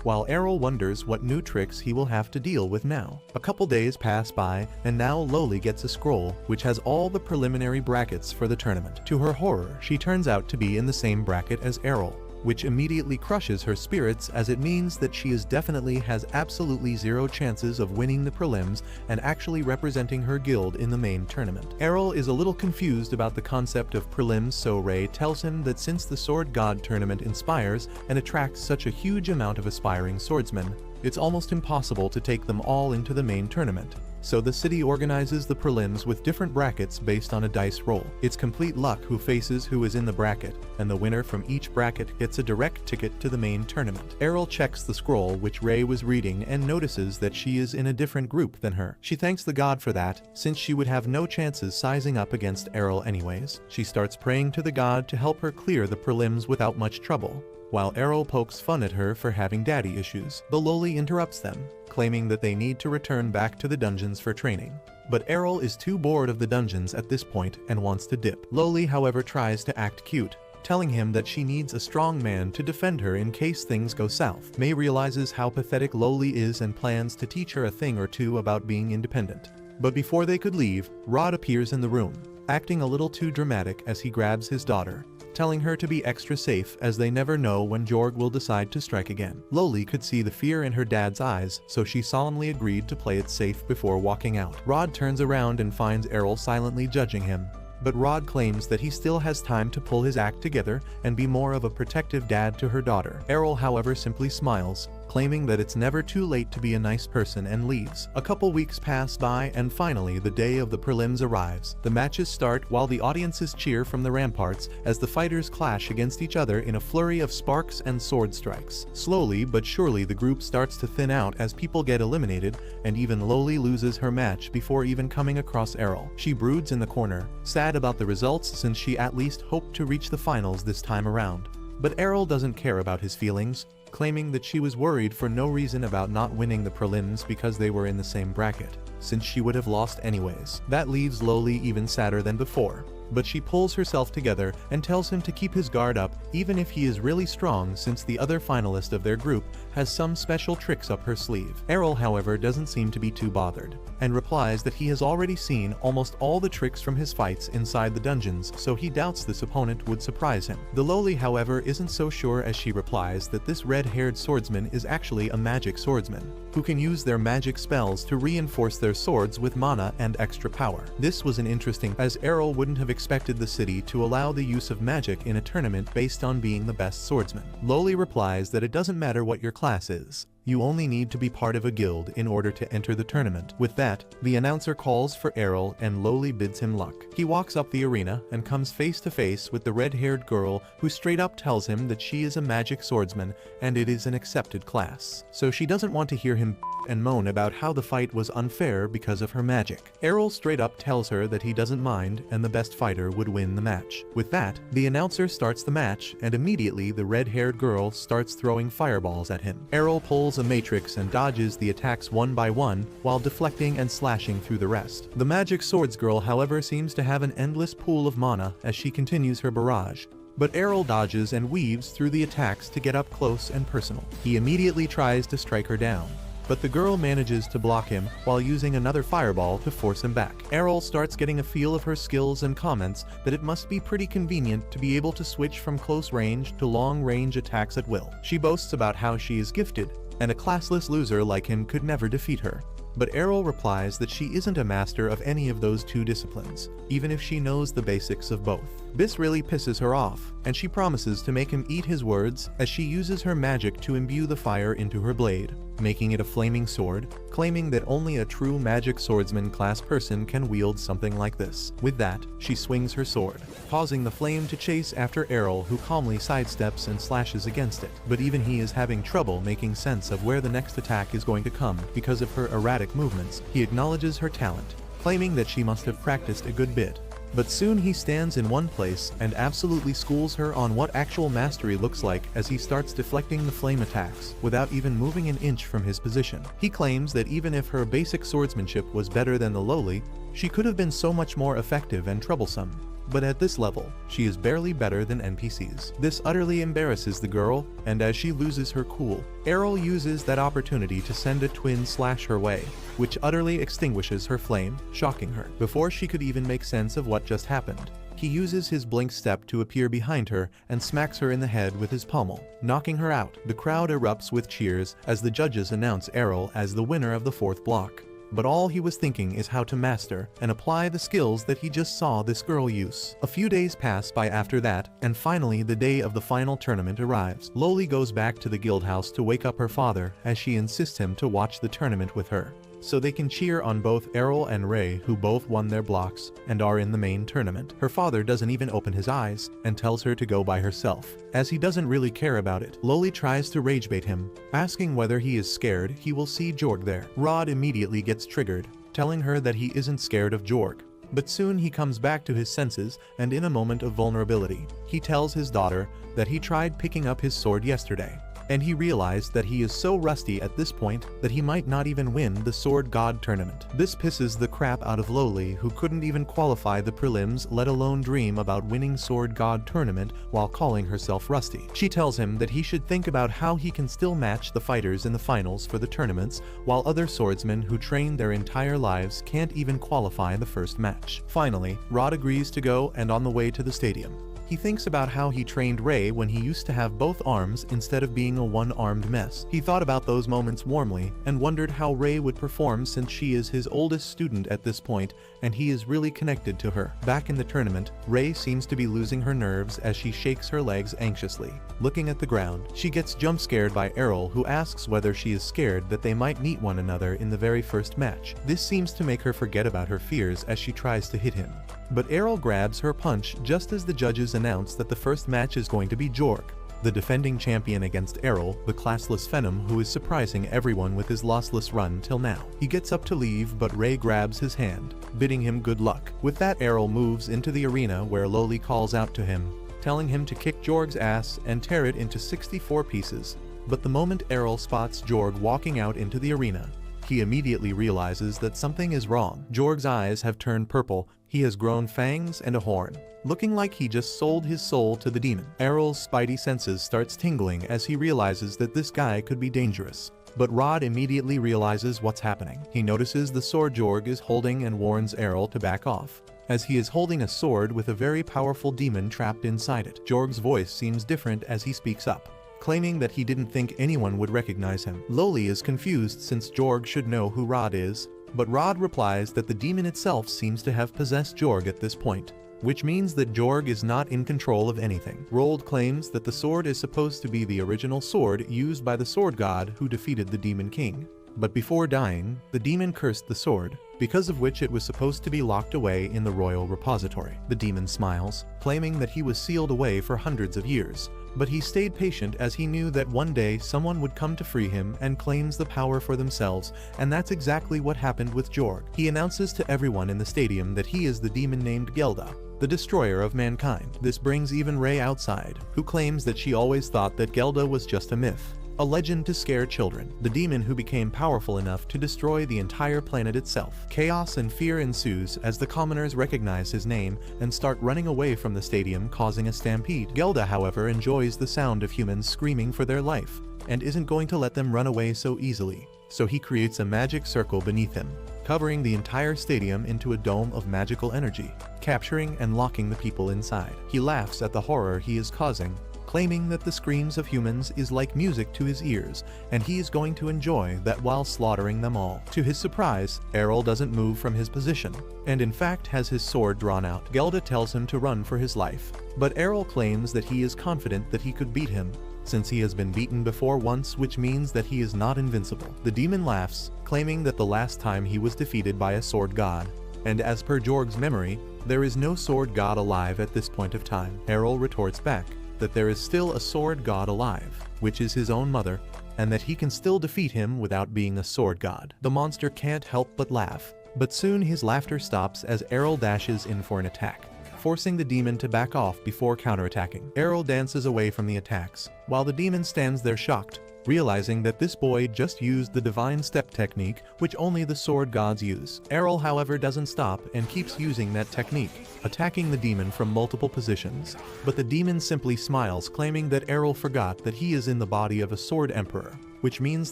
while Errol wonders what new tricks he will have to deal with now. A couple days pass by, and now Loli gets a scroll which has all the preliminary brackets for the tournament. To her horror, she turns out to be in the same bracket as Errol, which immediately crushes her spirits as it means that she has absolutely zero chances of winning the prelims and actually representing her guild in the main tournament. Errol is a little confused about the concept of prelims, so Ray tells him that since the Sword God tournament inspires and attracts such a huge amount of aspiring swordsmen, it's almost impossible to take them all into the main tournament. So the city organizes the prelims with different brackets based on a dice roll. It's complete luck who faces who is in the bracket, and the winner from each bracket gets a direct ticket to the main tournament. Errol checks the scroll which Ray was reading and notices that she is in a different group than her. She thanks the god for that, since she would have no chances sizing up against Errol anyways. She starts praying to the god to help her clear the prelims without much trouble, while Errol pokes fun at her for having daddy issues. The Loli interrupts them, claiming that they need to return back to the dungeons for training. But Errol is too bored of the dungeons at this point and wants to dip. Loli, however, tries to act cute, telling him that she needs a strong man to defend her in case things go south. May realizes how pathetic Loli is and plans to teach her a thing or two about being independent. But before they could leave, Rod appears in the room, acting a little too dramatic as he grabs his daughter, telling her to be extra safe as they never know when Jorg will decide to strike again. Loli could see the fear in her dad's eyes, so she solemnly agreed to play it safe before walking out. Rod turns around and finds Errol silently judging him, but Rod claims that he still has time to pull his act together and be more of a protective dad to her daughter. Errol, however, simply smiles, claiming that it's never too late to be a nice person, and leaves. A couple weeks pass by and finally the day of the prelims arrives. The matches start while the audiences cheer from the ramparts as the fighters clash against each other in a flurry of sparks and sword strikes. Slowly but surely the group starts to thin out as people get eliminated, and even Loli loses her match before even coming across Errol. She broods in the corner, sad about the results since she at least hoped to reach the finals this time around. But Errol doesn't care about his feelings, claiming that she was worried for no reason about not winning the prelims because they were in the same bracket, since she would have lost anyways. That leaves Loli even sadder than before, but she pulls herself together and tells him to keep his guard up even if he is really strong, since the other finalist of their group has some special tricks up her sleeve. Errol, however, doesn't seem to be too bothered, and replies that he has already seen almost all the tricks from his fights inside the dungeons, so he doubts this opponent would surprise him. The Loli, however, isn't so sure as she replies that this red-haired swordsman is actually a magic swordsman, who can use their magic spells to reinforce their swords with mana and extra power. This was an interesting, as Errol wouldn't have expected the city to allow the use of magic in a tournament based on being the best swordsman. Loli replies that it doesn't matter what your class is, you only need to be part of a guild in order to enter the tournament. With that, the announcer calls for Errol and Loli bids him luck. He walks up the arena and comes face to face with the red-haired girl, who straight up tells him that she is a magic swordsman and it is an accepted class. So she doesn't want to hear him and moan about how the fight was unfair because of her magic. Errol straight up tells her that he doesn't mind and the best fighter would win the match. With that, the announcer starts the match and immediately the red-haired girl starts throwing fireballs at him. Errol pulls a matrix and dodges the attacks one by one while deflecting and slashing through the rest. The magic swords girl, however, seems to have an endless pool of mana as she continues her barrage, but Errol dodges and weaves through the attacks to get up close and personal. He immediately tries to strike her down, but the girl manages to block him while using another fireball to force him back. Errol starts getting a feel of her skills and comments that it must be pretty convenient to be able to switch from close range to long range attacks at will. She boasts about how she is gifted, and a classless loser like him could never defeat her. But Errol replies that she isn't a master of any of those two disciplines, even if she knows the basics of both. This really pisses her off, and she promises to make him eat his words as she uses her magic to imbue the fire into her blade, making it a flaming sword, claiming that only a true magic swordsman class person can wield something like this. With that, she swings her sword, causing the flame to chase after Errol, who calmly sidesteps and slashes against it. But even he is having trouble making sense of where the next attack is going to come because of her erratic movements. He acknowledges her talent, claiming that she must have practiced a good bit. But soon he stands in one place and absolutely schools her on what actual mastery looks like as he starts deflecting the flame attacks without even moving an inch from his position. He claims that even if her basic swordsmanship was better than the Loli, she could have been so much more effective and troublesome. but at this level, she is barely better than NPCs. This utterly embarrasses the girl, and as she loses her cool, Errol uses that opportunity to send a twin slash her way, which utterly extinguishes her flame, shocking her. Before she could even make sense of what just happened, he uses his blink step to appear behind her and smacks her in the head with his pommel, knocking her out. The crowd erupts with cheers as the judges announce Errol as the winner of the 4th block. But all he was thinking is how to master and apply the skills that he just saw this girl use. A few days pass by after that, and finally the day of the final tournament arrives. Loli goes back to the guild house to wake up her father as she insists him to watch the tournament with her, so they can cheer on both Errol and Ray, who both won their blocks and are in the main tournament. Her father doesn't even open his eyes and tells her to go by herself, as he doesn't really care about it. Loli tries to ragebait him, asking whether he is scared he will see Jorg there. Rod immediately gets triggered, telling her that he isn't scared of Jorg. But soon he comes back to his senses, and in a moment of vulnerability, he tells his daughter that he tried picking up his sword yesterday, and he realized that he is so rusty at this point that he might not even win the Sword God tournament. This pisses the crap out of Loli, who couldn't even qualify the prelims, let alone dream about winning Sword God tournament while calling herself rusty. She tells him that he should think about how he can still match the fighters in the finals for the tournaments, while other swordsmen who train their entire lives can't even qualify the first match. Finally, Rod agrees to go, and on the way to the stadium, he thinks about how he trained Ray when he used to have both arms instead of being a one-armed mess. He thought about those moments warmly and wondered how Ray would perform since she is his oldest student at this point and he is really connected to her. Back in the tournament, Ray seems to be losing her nerves as she shakes her legs anxiously. Looking at the ground, she gets jump scared by Errol, who asks whether she is scared that they might meet one another in the very first match. This seems to make her forget about her fears as she tries to hit him. But Errol grabs her punch just as the judges announce that the first match is going to be Jorg, the defending champion, against Errol, the classless Phenom, who is surprising everyone with his lossless run till now. He gets up to leave, but Ray grabs his hand, bidding him good luck. With that, Errol moves into the arena where Loli calls out to him, telling him to kick Jorg's ass and tear it into 64 pieces. But the moment Errol spots Jorg walking out into the arena, he immediately realizes that something is wrong. Jorg's eyes have turned purple, he has grown fangs and a horn, looking like he just sold his soul to the demon. Errol's spidey senses starts tingling as he realizes that this guy could be dangerous. But Rod immediately realizes what's happening. He notices the sword Jorg is holding and warns Errol to back off, as he is holding a sword with a very powerful demon trapped inside it. Jorg's voice seems different as he speaks up, claiming that he didn't think anyone would recognize him. Loli is confused since Jorg should know who Rod is, but Rod replies that the demon itself seems to have possessed Jorg at this point, which means that Jorg is not in control of anything. Rold claims that the sword is supposed to be the original sword used by the sword god who defeated the Demon King. But before dying, the demon cursed the sword, because of which it was supposed to be locked away in the royal repository. The demon smiles, claiming that he was sealed away for hundreds of years, but he stayed patient as he knew that one day someone would come to free him and claims the power for themselves, and that's exactly what happened with Jorg. He announces to everyone in the stadium that he is the demon named Gelda, the destroyer of mankind. This brings even Ray outside, who claims that she always thought that Gelda was just a myth, a legend to scare children, the demon who became powerful enough to destroy the entire planet itself. Chaos and fear ensues as the commoners recognize his name and start running away from the stadium, causing a stampede. Gelda, however, enjoys the sound of humans screaming for their life and isn't going to let them run away so easily, so he creates a magic circle beneath him, covering the entire stadium into a dome of magical energy, capturing and locking the people inside. He laughs at the horror he is causing, claiming that the screams of humans is like music to his ears, and he is going to enjoy that while slaughtering them all. To his surprise, Errol doesn't move from his position, and in fact has his sword drawn out. Gelda tells him to run for his life, but Errol claims that he is confident that he could beat him, since he has been beaten before once, which means that he is not invincible. The demon laughs, claiming that the last time he was defeated by a sword god, and as per Jorg's memory, there is no sword god alive at this point of time. Errol retorts back that there is still a sword god alive, which is his own mother, and that he can still defeat him without being a sword god. The monster can't help but laugh, but soon his laughter stops as Errol dashes in for an attack, forcing the demon to back off before counterattacking. Errol dances away from the attacks, while the demon stands there shocked, realizing that this boy just used the divine step technique which only the sword gods use. Errol however doesn't stop and keeps using that technique, attacking the demon from multiple positions. But the demon simply smiles, claiming that Errol forgot that he is in the body of a sword emperor, which means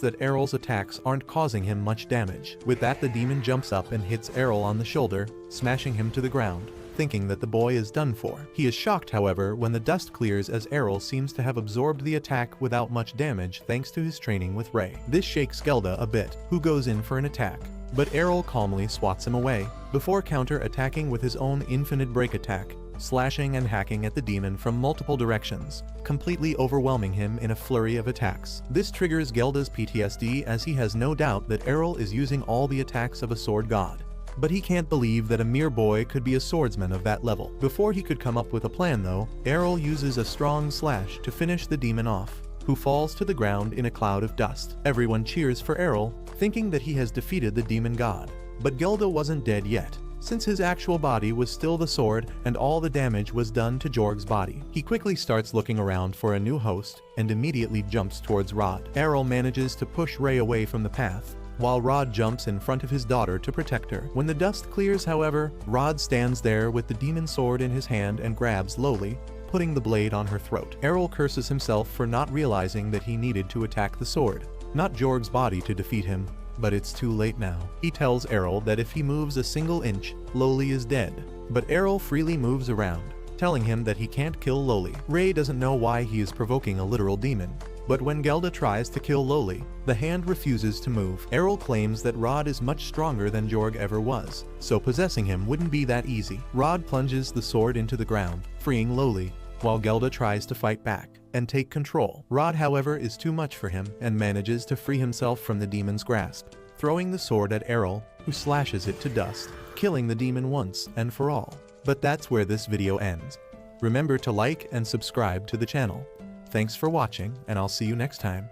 that Errol's attacks aren't causing him much damage. With that, the demon jumps up and hits Errol on the shoulder, smashing him to the ground, thinking that the boy is done for. He is shocked, however, when the dust clears, as Errol seems to have absorbed the attack without much damage thanks to his training with Ray. This shakes Gelda a bit, who goes in for an attack. But Errol calmly swats him away, before counter-attacking with his own infinite break attack, slashing and hacking at the demon from multiple directions, completely overwhelming him in a flurry of attacks. This triggers Gelda's PTSD, as he has no doubt that Errol is using all the attacks of a sword god. But he can't believe that a mere boy could be a swordsman of that level. Before he could come up with a plan though, Errol uses a strong slash to finish the demon off, who falls to the ground in a cloud of dust. Everyone cheers for Errol, thinking that he has defeated the demon god. But Gelda wasn't dead yet, since his actual body was still the sword and all the damage was done to Jorg's body. He quickly starts looking around for a new host and immediately jumps towards Rod. Errol manages to push Ray away from the path, while Rod jumps in front of his daughter to protect her. When the dust clears, however, Rod stands there with the demon sword in his hand and grabs Loli, putting the blade on her throat. Errol curses himself for not realizing that he needed to attack the sword, not Jorg's body, to defeat him. But it's too late now. He tells Errol that if he moves a single inch, Loli is dead. But Errol freely moves around, telling him that he can't kill Loli. Ray doesn't know why he is provoking a literal demon. But when Gelda tries to kill Loli, the hand refuses to move. Errol claims that Rod is much stronger than Jorg ever was, so possessing him wouldn't be that easy. Rod plunges the sword into the ground, freeing Loli, while Gelda tries to fight back and take control. Rod, however, is too much for him and manages to free himself from the demon's grasp, throwing the sword at Errol, who slashes it to dust, killing the demon once and for all. But that's where this video ends. Remember to like and subscribe to the channel. Thanks for watching, and I'll see you next time.